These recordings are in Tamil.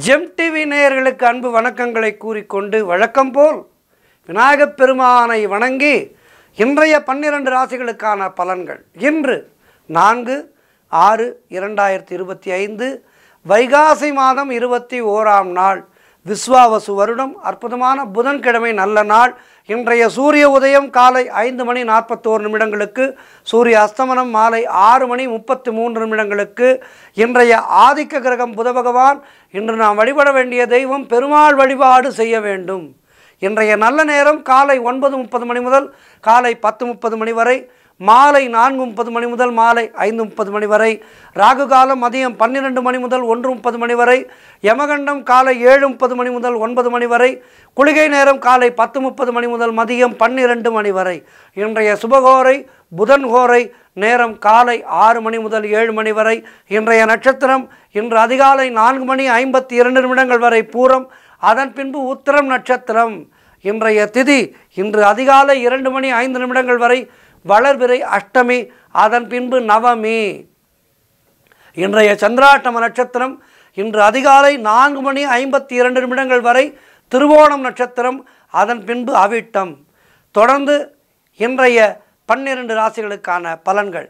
ஜெம் டிவி நேயர்களுக்கு அன்பு வணக்கங்களை கூறிக்கொண்டு வழக்கம் போல் விநாயகப் பெருமானை வணங்கி இன்றைய 12 ராசிகளுக்கான பலன்கள் இன்று 4/6/2025 வைகாசி மாதம் 21ஆம் நாள் விஸ்வாவசு வருடம் அற்புதமான புதன்கிழமை நல்ல நாள். இன்றைய சூரிய உதயம் காலை 5:41 சூரிய அஸ்தமனம் மாலை 6:33 இன்றைய ஆதிக்க கிரகம் புத பகவான். இன்று நாம் வழிபட வேண்டிய தெய்வம் பெருமாள் வழிபாடு செய்ய வேண்டும். இன்றைய நல்ல நேரம் காலை 9:30 முதல் காலை 10:30 வரை, மாலை 4:30 முதல் மாலை 5:30 வரை, ராகு காலம் மதியம் 12 முதல் 1:30 வரை, யமகண்டம் காலை 7:30 முதல் 9 வரை, குளிகை நேரம் காலை 10:30 முதல் மதியம் 12 வரை. இன்றைய சுபகோரை புதன்கோரை நேரம் காலை 6 முதல் 7 வரை. இன்றைய நட்சத்திரம் இன்று அதிகாலை 4:52 வரை பூரம், அதன் பின்பு உத்திரம் நட்சத்திரம். இன்றைய திதி இன்று அதிகாலை 2:05 வரை வளர்பிறை அஷ்டமி, அதன் பின்பு நவமி. இன்றைய சந்திராஷ்டம நட்சத்திரம் இன்று அதிகாலை 4:52 வரை திருவோணம் நட்சத்திரம், அதன் பின்பு அவிட்டம். தொடர்ந்து இன்றைய 12 ராசிகளுக்கான பலன்கள்.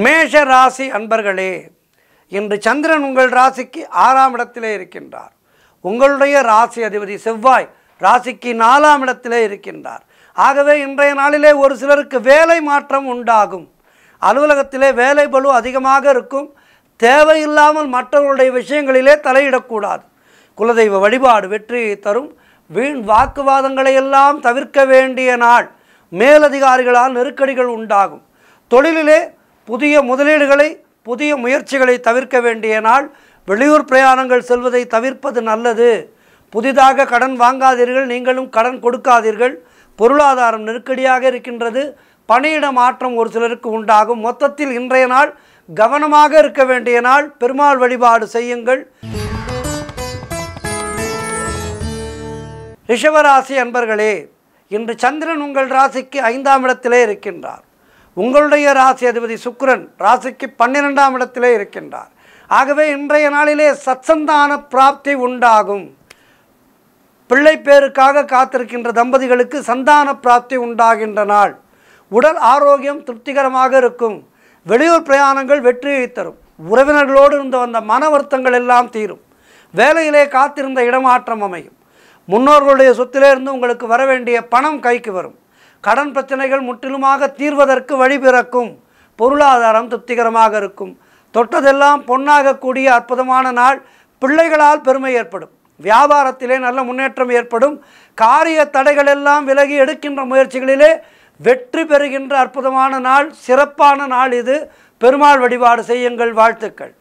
மேஷ ராசி அன்பர்களே, இன்று சந்திரன் உங்கள் ராசிக்கு 6ஆம் இடத்திலே இருக்கின்றார். உங்களுடைய ராசி அதிபதி செவ்வாய் ராசிக்கு 4ஆம் இடத்திலே இருக்கின்றார். ஆகவே இன்றைய நாளிலே ஒரு சிலருக்கு வேலை மாற்றம் உண்டாகும். அலுவலகத்திலே வேலை பளு அதிகமாக இருக்கும். தேவையில்லாமல் மற்றவர்களுடைய விஷயங்களிலே தலையிடக்கூடாது. குலதெய்வ வழிபாடு வெற்றியை தரும். வீண் வாக்குவாதங்களை எல்லாம் தவிர்க்க வேண்டிய நாள். மேலதிகாரிகளால் நெருக்கடிகள் உண்டாகும். தொழிலிலே புதிய முதலீடுகளை புதிய முயற்சிகளை தவிர்க்க வேண்டிய நாள். வெளியூர் பிரயாணங்கள் செல்வதை தவிர்ப்பது நல்லது. புதிதாக கடன் வாங்காதீர்கள், நீங்களும் கடன் கொடுக்காதீர்கள். பொருளாதாரம் நெருக்கடியாக இருக்கின்றது. பணியிட மாற்றம் ஒரு சிலருக்கு உண்டாகும். மொத்தத்தில் இன்றைய நாள் கவனமாக இருக்க வேண்டிய நாள். பெருமாள் வழிபாடு செய்யுங்கள். ரிஷபராசி அன்பர்களே, இன்று சந்திரன் உங்கள் ராசிக்கு 5ஆம் இடத்திலே இருக்கின்றார். உங்களுடைய ராசி அதிபதி சுக்கிரன் ராசிக்கு 12ஆம் இடத்திலே இருக்கின்றார். ஆகவே இன்றைய நாளிலே சத்சந்தான பிராப்தி உண்டாகும். பிள்ளை பேருக்காக காத்திருக்கின்ற தம்பதிகளுக்கு சந்தான பிராப்தி உண்டாகின்ற நாள். உடல் ஆரோக்கியம் திருப்திகரமாக இருக்கும். வெளியூர் பிரயாணங்கள் வெற்றியை தரும். உறவினர்களோடு இருந்து வந்த மன வருத்தங்கள் எல்லாம் தீரும். வேலையிலே காத்திருந்த இடமாற்றம் அமையும். முன்னோர்களுடைய சொத்திலே இருந்து உங்களுக்கு வர வேண்டிய பணம் கைக்கு வரும். கடன் பிரச்சனைகள் முற்றிலுமாக தீர்வதற்கு வழி பிறக்கும். பொருளாதாரம் திருப்திகரமாக இருக்கும். தொட்டதெல்லாம் பொன்னாகக்கூடிய அற்புதமான நாள். பிள்ளைகளால் பெருமை ஏற்படும். வியாபாரத்திலே நல்ல முன்னேற்றம் ஏற்படும். காரிய தடைகள் எல்லாம் விலகி எடுக்கின்ற முயற்சிகளிலே வெற்றி பெறுகின்ற அற்புதமான நாள். சிறப்பான நாள் இது. பெருமாள் வழிபாடு செய்யுங்கள். வாழ்த்துக்கள்.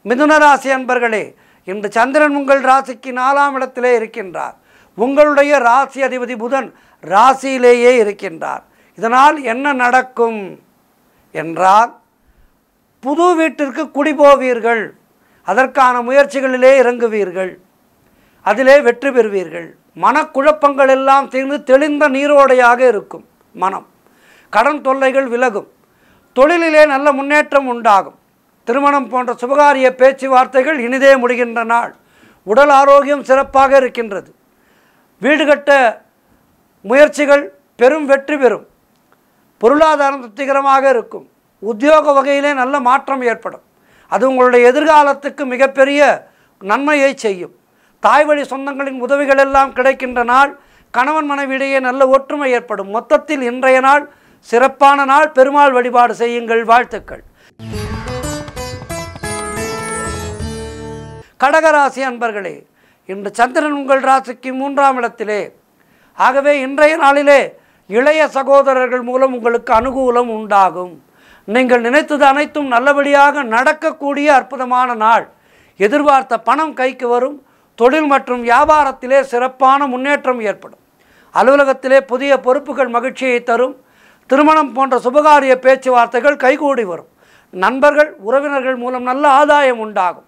மிதுன ராசி அன்பர்களே, இன்று சந்திரன் உங்கள் ராசிக்கு 4ஆம் இடத்திலே இருக்கின்றார். உங்களுடைய ராசி அதிபதி புதன் ராசியிலேயே இருக்கின்றார். இதனால் என்ன நடக்கும் என்றால், புது வீட்டிற்கு குடிபோவீர்கள். அதற்கான முயற்சிகளிலே இறங்குவீர்கள். அதிலே வெற்றி பெறுவீர்கள். மனக்குழப்பங்கள் எல்லாம் தீர்ந்து தெளிந்த நீரோடையாக இருக்கும் மனம். கடன் தொல்லைகள் விலகும். தொழிலிலே நல்ல முன்னேற்றம் உண்டாகும். திருமணம் போன்ற சுபகாரிய பேச்சுவார்த்தைகள் இனிதே முடிகின்ற நாள். உடல் ஆரோக்கியம் சிறப்பாக இருக்கின்றது. வீடு கட்ட முயற்சிகள் பெரும் வெற்றி பெறும். பொருளாதாரம் திருப்திகரமாக இருக்கும். உத்தியோக வகையிலே நல்ல மாற்றம் ஏற்படும். அது உங்களுடைய எதிர்காலத்துக்கு மிகப்பெரிய நன்மையை செய்யும். தாய் வழி சொந்தங்களின் உதவிகள் எல்லாம் கிடைக்கின்ற நாள். கணவன் மனைவியிடையே நல்ல ஒற்றுமை ஏற்படும். மொத்தத்தில் இன்றைய நாள் சிறப்பான நாள். பெருமாள் வழிபாடு செய்யுங்கள். வாழ்த்துக்கள். கடகராசி அன்பர்களே, இன்று சந்திரன் உங்கள் ராசிக்கு 3ஆம் இடத்திலே. ஆகவே இன்றைய நாளிலே இளைய சகோதரர்கள் மூலம் உங்களுக்கு அனுகூலம் உண்டாகும். நீங்கள் நினைத்தது அனைத்தும் நல்லபடியாக நடக்கக்கூடிய அற்புதமான நாள். எதிர்பார்த்த பணம் கைக்கு வரும். தொழில் மற்றும் வியாபாரத்திலே சிறப்பான முன்னேற்றம் ஏற்படும். அலுவலகத்திலே புதிய பொறுப்புகள் மகிழ்ச்சியை தரும். திருமணம் போன்ற சுபகாரிய பேச்சுவார்த்தைகள் கைகூடி வரும். நண்பர்கள் உறவினர்கள் மூலம் நல்ல ஆதாயம் உண்டாகும்.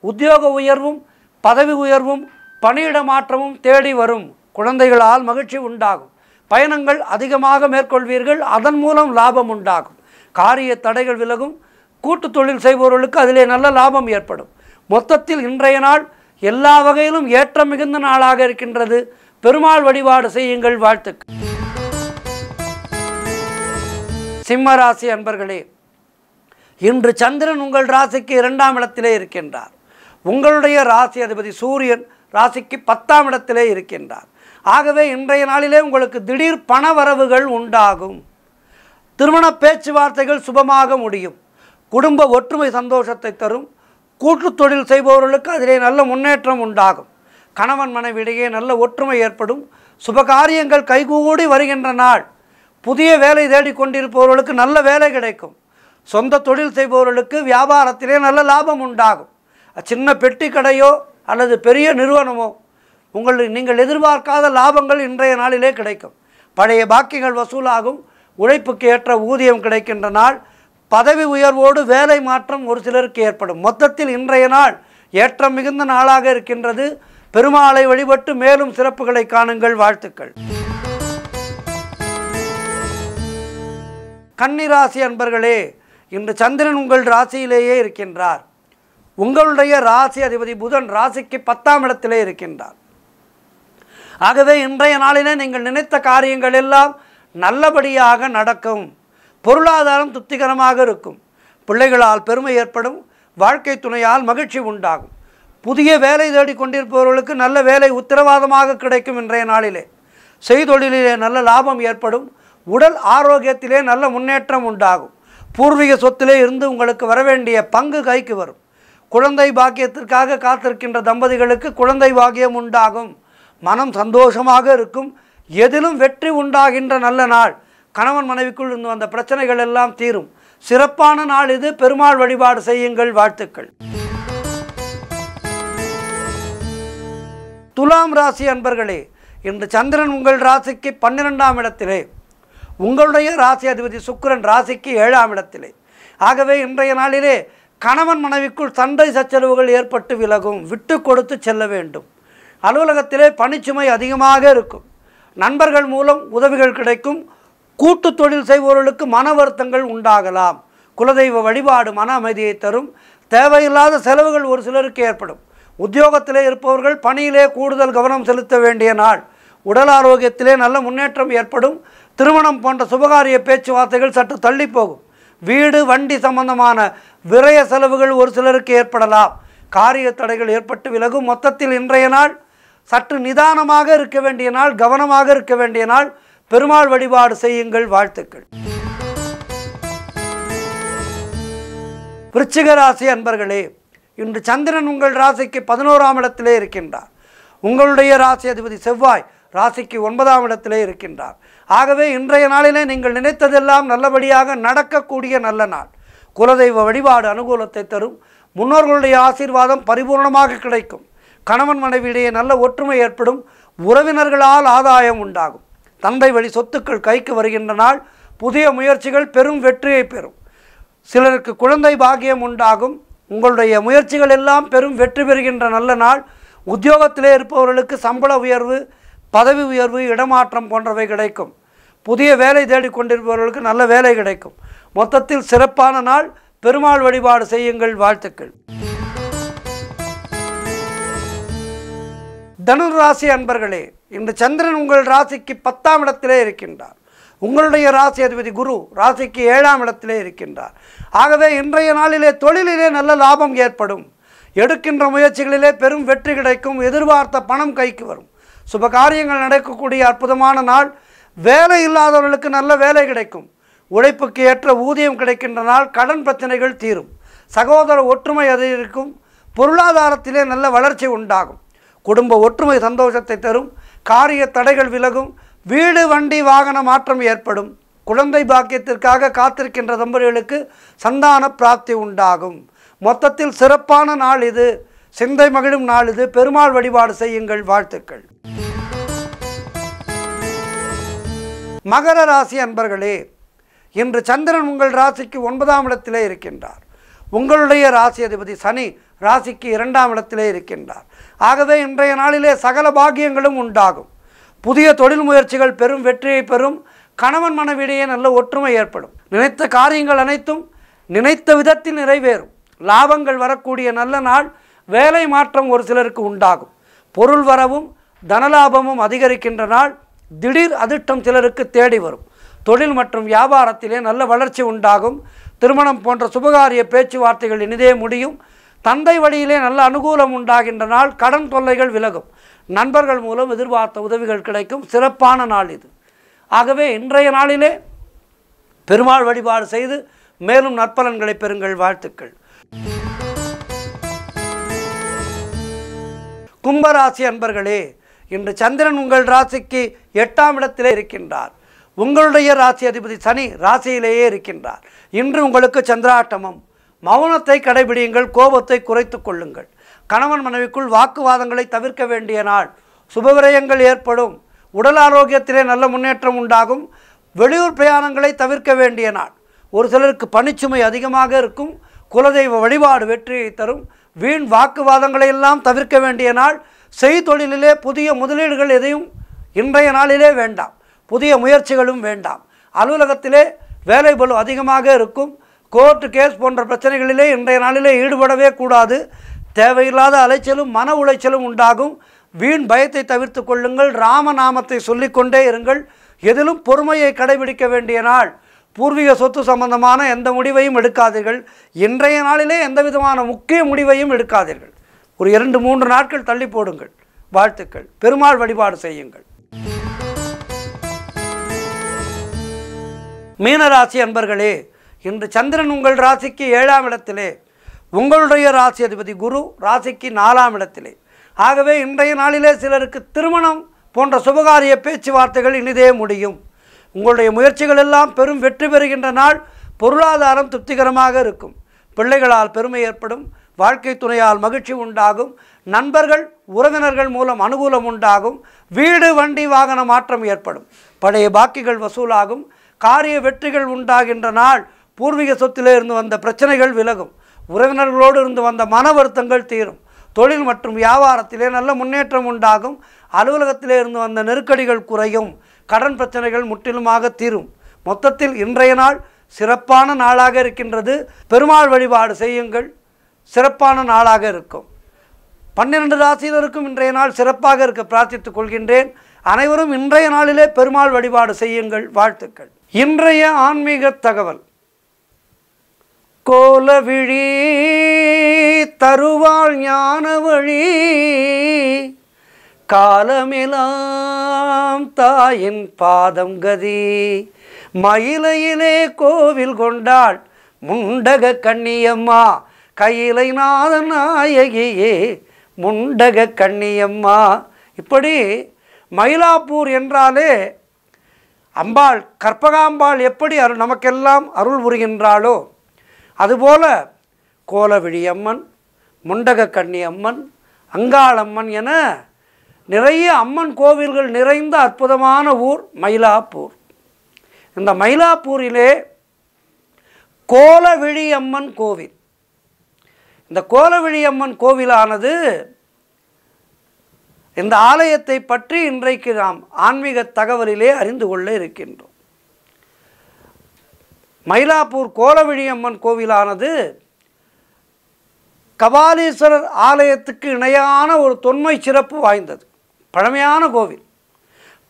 உத்தியோக உயர்வும் பதவி உயர்வும் பணியிட மாற்றமும் தேடி வரும். குழந்தைகளால் மகிழ்ச்சி உண்டாகும். பயணங்கள் அதிகமாக மேற்கொள்வீர்கள். அதன் மூலம் லாபம் உண்டாகும். காரிய தடைகள் விலகும். கூட்டு தொழில் செய்பவர்களுக்கு அதிலே நல்ல லாபம் ஏற்படும். மொத்தத்தில் இன்றைய நாள் எல்லா வகையிலும் ஏற்றம் மிகுந்த நாளாக இருக்கின்றது. பெருமாள் வழிபாடு செய்யுங்கள். வாழ்த்துக்கள். சிம்ம ராசி அன்பர்களே, இன்று சந்திரன் உங்கள் ராசிக்கு 2ஆம் இடத்திலே இருக்கின்றார். உங்களுடைய ராசி அதிபதி சூரியன் ராசிக்கு 10ஆம் இடத்திலே இருக்கின்றார். ஆகவே இன்றைய நாளிலே உங்களுக்கு திடீர் பண வரவுகள் உண்டாகும். திருமண பேச்சுவார்த்தைகள் சுபமாக முடியும். குடும்ப ஒற்றுமை சந்தோஷத்தை தரும். கூட்டு தொழில் செய்பவர்களுக்கு அதிலே நல்ல முன்னேற்றம் உண்டாகும். கணவன் மனைவியிடையே நல்ல ஒற்றுமை ஏற்படும். சுபகாரியங்கள் கைகூடி வருகின்ற நாள். புதிய வேலை தேடிக்கொண்டிருப்பவர்களுக்கு நல்ல வேலை கிடைக்கும். சொந்த தொழில் செய்பவர்களுக்கு வியாபாரத்திலே நல்ல லாபம் உண்டாகும். சின்ன பெட்டி கடையோ அல்லது பெரிய நிறுவனமோ நீங்கள் எதிர்பார்க்காத லாபங்கள் இன்றைய நாளிலே கிடைக்கும். பழைய பாக்கிகள் வசூலாகும். உழைப்புக்கு ஏற்ற ஊதியம் கிடைக்கின்ற நாள். பதவி உயர்வோடு வேலை மாற்றம் ஒரு சிலருக்கு ஏற்படும். மொத்தத்தில் இன்றைய நாள் ஏற்றம் மிகுந்த நாளாக இருக்கின்றது. பெருமாளை வழிபட்டு மேலும் சிறப்புகளை காணுங்கள். வாழ்த்துக்கள். கன்னிராசி அன்பர்களே, இன்று சந்திரன் உங்கள் ராசியிலேயே இருக்கின்றார். உங்களுடைய ராசி அதிபதி புதன் ராசிக்கு 10ஆம் இடத்திலே இருக்கின்றார். ஆகவே இன்றைய நாளிலே நீங்கள் நினைத்த காரியங்கள் எல்லாம் நல்லபடியாக நடக்கும். பொருளாதாரம் திருப்திகரமாக இருக்கும். பிள்ளைகளால் பெருமை ஏற்படும். வாழ்க்கை துணையால் மகிழ்ச்சி உண்டாகும். புதிய வேலை தேடிக்கொண்டிருப்பவர்களுக்கு நல்ல வேலை உத்தரவாதமாக கிடைக்கும். இன்றைய நாளிலே செய்தொழிலே நல்ல லாபம் ஏற்படும். உடல் ஆரோக்கியத்திலே நல்ல முன்னேற்றம் உண்டாகும். பூர்வீக சொத்திலே இருந்து உங்களுக்கு வரவேண்டிய பங்கு கைக்கு வரும். குழந்தை பாக்கியத்திற்காக காத்திருக்கின்ற தம்பதிகளுக்கு குழந்தை பாக்கியம் உண்டாகும். மனம் சந்தோஷமாக இருக்கும். எதிலும் வெற்றி உண்டாகின்ற நல்ல நாள். கணவன் மனைவிக்குள் இருந்து வந்த பிரச்சனைகள் எல்லாம் தீரும். சிறப்பான நாள் இது. பெருமாள் வழிபாடு செய்யுங்கள். வாழ்த்துக்கள். துலாம் ராசி அன்பர்களே, இன்று சந்திரன் உங்கள் ராசிக்கு 12ஆம் இடத்திலே, உங்களுடைய ராசி அதிபதி சுக்கிரன் ராசிக்கு 7ஆம் இடத்திலே. ஆகவே இன்றைய நாளிலே கணவன் மனைவிக்குள் சண்டை சச்சரவுகள் ஏற்பட்டு விலகும். விட்டு கொடுத்து செல்ல வேண்டும். அலுவலகத்திலே பணிச்சுமை அதிகமாக இருக்கும். நண்பர்கள் மூலம் உதவிகள் கிடைக்கும். கூட்டு தொழில் செய்பவர்களுக்கு மன வருத்தங்கள் உண்டாகலாம். குலதெய்வ வழிபாடு மன அமைதியை தரும். தேவையில்லாத செலவுகள் ஒரு சிலருக்கு ஏற்படும். உத்தியோகத்திலே இருப்பவர்கள் பணியிலே கூடுதல் கவனம் செலுத்த வேண்டிய நாள். உடல் ஆரோக்கியத்திலே நல்ல முன்னேற்றம் ஏற்படும். திருமணம் போன்ற சுபகாரிய பேச்சுவார்த்தைகள் சற்று தள்ளி போகும். வீடு வண்டி சம்பந்தமான விரய செலவுகள் ஒரு சிலருக்கு ஏற்படலாம். காரிய தடைகள் ஏற்பட்டு விலகும். மொத்தத்தில் இன்றைய நாள் சற்று நிதானமாக இருக்க வேண்டிய நாள். கவனமாக இருக்க வேண்டிய நாள். பெருமாள் வழிபாடு செய்யுங்கள். வாழ்த்துக்கள். விருச்சிக ராசி அன்பர்களே, இன்று சந்திரன் உங்கள் ராசிக்கு 11ஆம் இடத்திலே இருக்கின்றார். உங்களுடைய ராசி அதிபதி செவ்வாய் ராசிக்கு 9ஆம் இடத்திலே இருக்கின்றார். ஆகவே இன்றைய நாளிலே நீங்கள் நினைத்ததெல்லாம் நல்லபடியாக நடக்கக்கூடிய நல்ல நாள். குலதெய்வ வழிபாடு அனுகூலத்தை தரும். முன்னோர்களுடைய ஆசீர்வாதம் பரிபூர்ணமாக கிடைக்கும். கணவன் மனைவியிடையே நல்ல ஒற்றுமை ஏற்படும். உறவினர்களால் ஆதாயம் உண்டாகும். தந்தை வழி சொத்துக்கள் கைக்கு வருகின்ற நாள். புதிய முயற்சிகள் பெரும் வெற்றியை பெறும். சிலருக்கு குழந்தை பாக்கியம் உண்டாகும். உங்களுடைய முயற்சிகள் எல்லாம் பெரும் வெற்றி பெறுகின்ற நல்ல நாள். உத்தியோகத்திலே இருப்பவர்களுக்கு சம்பள உயர்வு, பதவி உயர்வு, இடமாற்றம் போன்றவை கிடைக்கும். புதிய வேலை தேடிக்கொண்டிருப்பவர்களுக்கு நல்ல வேலை கிடைக்கும். மொத்தத்தில் சிறப்பான நாள். பெருமாள் வழிபாடு செய்யுங்கள். வாழ்த்துக்கள். தனுர் ராசி அன்பர்களே, இன்று சந்திரன் உங்கள் ராசிக்கு 10ஆம் இடத்திலே இருக்கின்றார். உங்களுடைய ராசி அதிபதி குரு ராசிக்கு 7ஆம் இடத்திலே இருக்கின்றார். ஆகவே இன்றைய நாளிலே தொழிலிலே நல்ல லாபம் ஏற்படும். எடுக்கின்ற முயற்சிகளிலே பெரும் வெற்றி கிடைக்கும். எதிர்பார்த்த பணம் கைக்கு வரும். சுபகாரியங்கள் நடக்கக்கூடிய அற்புதமான நாள். வேலை இல்லாதவர்களுக்கு நல்ல வேலை கிடைக்கும். உழைப்புக்கு ஏற்ற ஊதியம் கிடைக்கின்ற நாள். கடன் பிரச்சனைகள் தீரும். சகோதர ஒற்றுமை அதிகரிக்கும். பொருளாதாரத்திலே நல்ல வளர்ச்சி உண்டாகும். குடும்ப ஒற்றுமை சந்தோஷத்தை தரும். காரிய தடைகள் விலகும். வீடு வண்டி வாகன மாற்றம் ஏற்படும். குழந்தை பாக்கியத்திற்காக காத்திருக்கின்ற தம்பதிகளுக்கு சந்தான பிராப்தி உண்டாகும். மொத்தத்தில் சிறப்பான நாள் இது. சிந்தை மகிழும் நாள் இது. பெருமாள் வழிபாடு செய்யுங்கள். வாழ்த்துக்கள். மகர ராசி அன்பர்களே, இன்று சந்திரன் உங்கள் ராசிக்கு 9ஆம் இடத்திலே இருக்கின்றார். உங்களுடைய ராசி அதிபதி சனி ராசிக்கு 2ஆம் இடத்திலே இருக்கின்றார். ஆகவே இன்றைய நாளிலே சகல பாக்கியங்களும் உண்டாகும். புதிய தொழில் முயற்சிகள் பெரும் வெற்றியை பெறும். கணவன் மனைவியிடையே நல்ல ஒற்றுமை ஏற்படும். நினைத்த காரியங்கள் அனைத்தும் நினைத்த விதத்தில் நிறைவேறும். லாபங்கள் வரக்கூடிய நல்ல நாள். வேலை மாற்றம் ஒரு சிலருக்கு உண்டாகும். பொருள் வரவும் தனலாபமும் அதிகரிக்கின்ற நாள். திடீர் அதிர்ஷ்டம் சிலருக்கு தேடி வரும். தொழில் மற்றும் வியாபாரத்திலே நல்ல வளர்ச்சி உண்டாகும். திருமணம் போன்ற சுபகாரிய பேச்சுவார்த்தைகள் இனிதே முடியும். தந்தை வழியிலே நல்ல அனுகூலம் உண்டாகின்ற நாள். கடன் தொல்லைகள் விலகும். நண்பர்கள் மூலம் எதிர்பார்த்த உதவிகள் கிடைக்கும். சிறப்பான நாள் இது. ஆகவே இன்றைய நாளிலே பெருமாள் வழிபாடு செய்து மேலும் நற்பலன்களை பெறுங்கள். வாழ்த்துக்கள். கும்பராசி அன்பர்களே, இன்று சந்திரன் உங்கள் ராசிக்கு 8ஆம் இடத்திலே இருக்கின்றார். உங்களுடைய ராசி அதிபதி சனி ராசியிலேயே இருக்கின்றார். இன்று உங்களுக்கு சந்திராட்டமம். மௌனத்தை கடைபிடியுங்கள். கோபத்தை குறைத்து கொள்ளுங்கள். கணவன் மனைவிக்குள் வாக்குவாதங்களை தவிர்க்க வேண்டிய நாள். சுபவிரயங்கள் ஏற்படும். உடல் ஆரோக்கியத்திலே நல்ல முன்னேற்றம் உண்டாகும். வெளியூர் பிரயாணங்களை தவிர்க்க வேண்டிய நாள். ஒரு சிலருக்கு பணிச்சுமை அதிகமாக இருக்கும். குலதெய்வ வழிபாடு வெற்றியை தரும். வீண் வாக்குவாதங்களை எல்லாம் தவிர்க்க வேண்டிய நாள். செய்தொழிலிலே புதிய முதலீடுகள் எதையும் இன்றைய நாளிலே வேண்டாம். புதிய முயற்சிகளும் வேண்டாம். அலுவலகத்திலே வேலை பளு அதிகமாக இருக்கும். கோர்ட்டு கேஸ் போன்ற பிரச்சனைகளிலே இன்றைய நாளிலே ஈடுபடவே கூடாது. தேவையில்லாத அலைச்சலும் மன உளைச்சலும் உண்டாகும். வீண் பயத்தை தவிர்த்து கொள்ளுங்கள். ராமநாமத்தை சொல்லிக்கொண்டே இருங்கள். எதிலும் பொறுமையை கடைபிடிக்க வேண்டிய நாள். பூர்வீக சொத்து சம்பந்தமான எந்த முடிவையும் எடுக்காதீர்கள். இன்றைய நாளிலே எந்த விதமான முக்கிய முடிவையும் எடுக்காதீர்கள். ஒரு 2-3 நாட்கள் தள்ளி போடுங்கள். வாழ்த்துக்கள். பெருமாள் வழிபாடு செய்யுங்கள். மீனராசி அன்பர்களே, இன்று சந்திரன் உங்கள் ராசிக்கு 7ஆம் இடத்திலே, உங்களுடைய ராசி அதிபதி குரு ராசிக்கு 4ஆம் இடத்திலே. ஆகவே இன்றைய நாளிலே சிலருக்கு திருமணம் போன்ற சுபகாரிய பேச்சுவார்த்தைகள் இனிதே முடியும். உங்களுடைய முயற்சிகள் எல்லாம் பெரும் வெற்றி பெறுகின்ற நாள். பொருளாதாரம் திருப்திகரமாக இருக்கும். பிள்ளைகளால் பெருமை ஏற்படும். வாழ்க்கை துணையால் மகிழ்ச்சி உண்டாகும். நண்பர்கள் உறவினர்கள் மூலம் அனுகூலம் உண்டாகும். வீடு வண்டி வாகன மாற்றம் ஏற்படும். பழைய பாக்கிகள் வசூலாகும். காரிய வெற்றிகள் உண்டாகின்ற நாள். பூர்வீக சொத்திலே இருந்து வந்த பிரச்சனைகள் விலகும். உறவினர்களோடு இருந்து வந்த மன வருத்தங்கள் தீரும். தொழில் மற்றும் வியாபாரத்திலே நல்ல முன்னேற்றம் உண்டாகும். அலுவலகத்திலே இருந்து வந்த நெருக்கடிகள் குறையும். கடன் பிரச்சனைகள் முற்றிலுமாக தீரும். மொத்தத்தில் இன்றைய நாள் சிறப்பான நாளாக இருக்கின்றது. பெருமாள் வழிபாடு செய்யுங்கள். சிறப்பான நாளாக இருக்கும். 12 ராசியினருக்கும் இன்றைய நாள் சிறப்பாக இருக்க பிரார்த்தித்துக் கொள்கின்றேன். அனைவரும் இன்றைய நாளிலே பெருமாள் வழிபாடு செய்யுங்கள். வாழ்த்துக்கள். இன்றைய ஆன்மீக தகவல். கோலவிழி தருவாள் ஞான வழி, காலமெல்லாம் தாயின் பாதம் கதி, மயிலையிலே கோவில் கொண்டாள் முண்டக கண்ணியம்மா, கையிலை நாத நாயகியே முண்டக கண்ணியம்மா. இப்படி மயிலாப்பூர் என்றாலே அம்பாள் கற்பகாம்பாள் எப்படி நமக்கெல்லாம் அருள் புரிகின்றாளோ அதுபோல கோலவிழியம்மன், முண்டக கண்ணியம்மன், அங்காளம்மன் என நிறைய அம்மன் கோவில்கள் நிறைந்த அற்புதமான ஊர் மயிலாப்பூர். இந்த மயிலாப்பூரிலே கோலவிழியம்மன் கோவில். இந்த கோலவிழியம்மன் கோவிலானது, இந்த ஆலயத்தை பற்றி இன்றைக்கு நாம் ஆன்மீக தகவலிலே அறிந்து கொள்ள இருக்கின்றோம். மயிலாப்பூர் கோலவிழியம்மன் கோவிலானது கபாலீஸ்வரர் ஆலயத்துக்கு இணையான ஒரு தொன்மை சிறப்பு வாய்ந்தது. பழமையான கோவில்.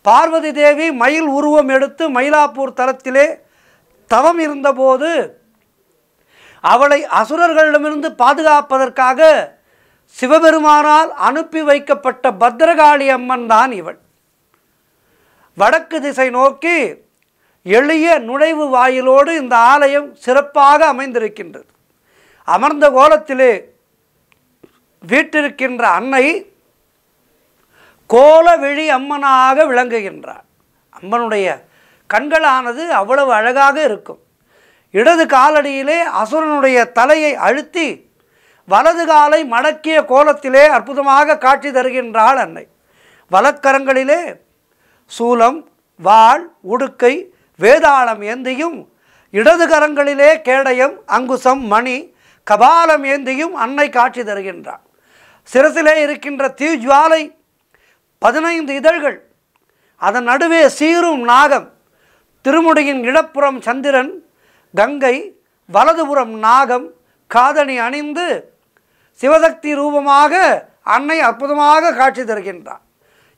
பார்வதி தேவி மயில் உருவம் எடுத்து மயிலாப்பூர் தலத்திலே தவம் இருந்தபோது அவளை அசுரர்களிடமிருந்து பாதுகாப்பதற்காக சிவபெருமானால் அனுப்பி வைக்கப்பட்ட பத்ரகாளி அம்மன் தான் இவள். வடக்கு திசை நோக்கி எளிய நுழைவு வாயிலோடு இந்த ஆலயம் சிறப்பாக அமைந்திருக்கின்றது. அமர்ந்த கோலத்திலே வீற்றிருக்கின்ற அன்னை கோலவிழி அம்மனாக விளங்குகின்றார். அம்மனுடைய கண்களானது அவ்வளவு அழகாக இருக்கும். இடது காலடியிலே அசுரனுடைய தலையை அழுத்தி வலது காலை மடக்கிய கோலத்திலே அற்புதமாக காட்சி தருகின்றாள் அன்னை. வலக்கரங்களிலே சூலம், வாள், உடுக்கை, வேதாளம் ஏந்தியும், இடது கரங்களிலே கேடயம், அங்குசம், மணி, கபாலம் ஏந்தியும் அன்னை காட்சி தருகின்றாள். சிரசிலே இருக்கின்ற தீஜ்வாலை 15 இதழ்கள் அதன் நடுவே சீரும் நாகம், திருமுடியின் இடப்புறம் சந்திரன், கங்கை, வலதுபுறம் நாகம், காதணி அணிந்து சிவசக்தி ரூபமாக அன்னை அற்புதமாக காட்சி தருகின்றார்.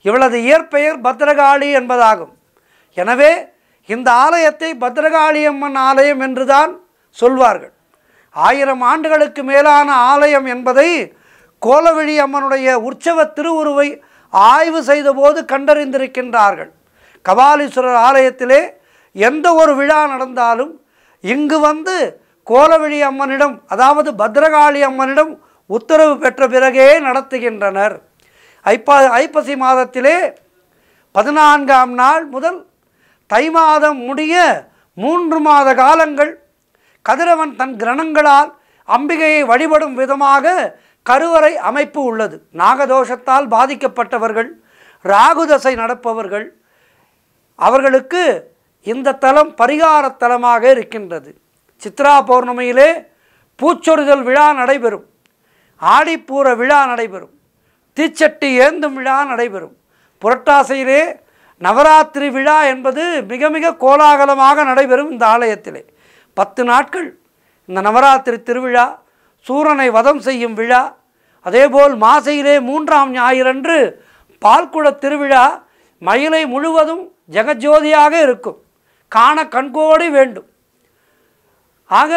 இவளது இயற்பெயர் பத்ரகாளி என்பதாகும். எனவே இந்த ஆலயத்தை பத்ரகாளி அம்மன் ஆலயம் என்றுதான் சொல்வார்கள். 1000 ஆண்டுகளுக்கு மேலான ஆலயம் என்பதை கோலவிழி அம்மனுடைய உற்சவ திருவுருவை ஆய்வு செய்தபோது கண்டறிந்திருக்கின்றார்கள். கபாலீஸ்வரர் ஆலயத்திலே எந்த ஒரு விழா நடந்தாலும் இங்கு வந்து கோலவிழி அம்மனிடம், அதாவது பத்ரகாளி அம்மனிடம் உத்தரவு பெற்ற பிறகே நடத்துகின்றனர். ஐப்பசி மாதத்திலே 14ஆம் நாள் முதல் தை மாதம் முடிய 3 மாத காலங்கள் கதிரவன் தன் கிரணங்களால் அம்பிகையை வழிபடும் விதமாக கருவறை அமைப்பு உள்ளது. நாகதோஷத்தால் பாதிக்கப்பட்டவர்கள், ராகுதசை நடப்பவர்கள், அவர்களுக்கு இந்த தலம் பரிகார தலமாக இருக்கின்றது. சித்ரா பௌர்ணமியிலே பூச்சொரிதல் விழா நடைபெறும், ஆடிப்பூர விழா நடைபெறும், தீச்சட்டி ஏந்தும் விழா நடைபெறும். புரட்டாசியிலே நவராத்திரி விழா என்பது மிக மிக கோலாகலமாக நடைபெறும். இந்த ஆலயத்திலே 10 நாட்கள் இந்த நவராத்திரி திருவிழா, சூரனை வதம் செய்யும் விழா, அதேபோல் மாசையிலே 3ஆம் ஞாயிறன்று பால்குட திருவிழா மயிலை முழுவதும் ஜெகஜோதியாக இருக்கும். காண கண்கோடி வேண்டும். ஆக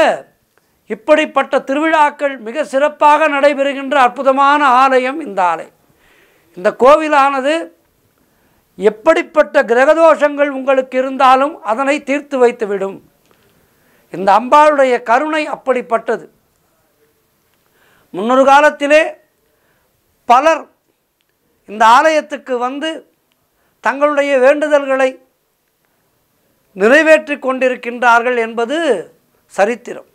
இப்படிப்பட்ட திருவிழாக்கள் மிக சிறப்பாக நடைபெறுகின்ற அற்புதமான ஆலயம் இந்த ஆலயம். இந்த கோவிலானது எப்படிப்பட்ட கிரகதோஷங்கள் உங்களுக்கு இருந்தாலும் அதனை தீர்த்து வைத்துவிடும். இந்த அம்பாளுடைய கருணை அப்படிப்பட்டது. முன்னொரு காலத்திலே பலர் இந்த ஆலயத்துக்கு வந்து தங்களுடைய வேண்டுதல்களை நிறைவேற்றி கொண்டிருக்கின்றார்கள் என்பது சரித்திரம்.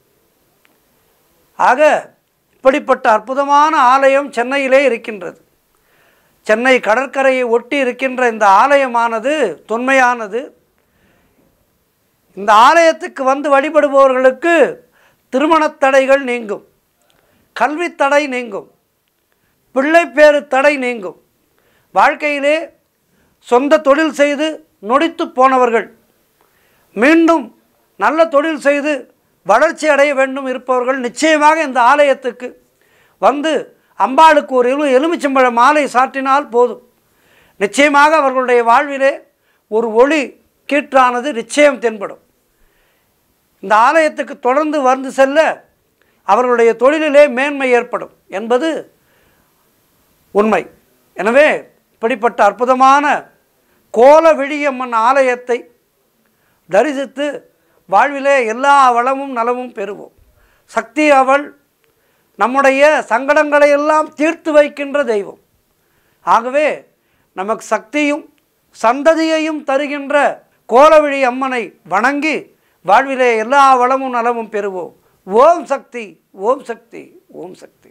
ஆக இப்படிப்பட்ட அற்புதமான ஆலயம் சென்னையிலே இருக்கின்றது. சென்னை கடற்கரையை ஒட்டி இருக்கின்ற இந்த ஆலயமானது தொன்மையானது. இந்த ஆலயத்துக்கு வந்து வழிபடுபவர்களுக்கு திருமணத் தடைகள் நீங்கும், கல்வி தடை நீங்கும், பிள்ளைப்பேறு தடை நீங்கும். வாழ்க்கையிலே சொந்த தொழில் செய்து நொடித்து போனவர்கள், மீண்டும் நல்ல தொழில் செய்து வளர்ச்சி அடைய வேண்டும் இருப்பவர்கள் நிச்சயமாக இந்த ஆலயத்துக்கு வந்து அம்பாளுக்கு ஒரு எலுமிச்சம்பழ மாலை சாற்றினால் போதும். நிச்சயமாக அவர்களுடைய வாழ்விலே ஒரு ஒளி கீற்றானது நிச்சயம் தென்படும். இந்த ஆலயத்துக்கு தொடர்ந்து வந்து செல்ல அவர்களுடைய தொழிலிலே மேன்மை ஏற்படும் என்பது உண்மை. எனவே இப்படிப்பட்ட அற்புதமான கோலவிழியம்மன் ஆலயத்தை தரிசித்து வாழ்விலே எல்லா வளமும் நலமும் பெறுவோம். சக்தி அவள் நம்முடைய சங்கடங்களை எல்லாம் தீர்த்து வைக்கின்ற தெய்வம். ஆகவே நமக்கு சக்தியும் சந்ததியையும் தருகின்ற கோலவிழி அம்மனை வணங்கி வாழ்விலே எல்லா வளமும் நலமும் பெறுவோம். ஓம் சக்தி, ஓம் சக்தி, ஓம் சக்தி.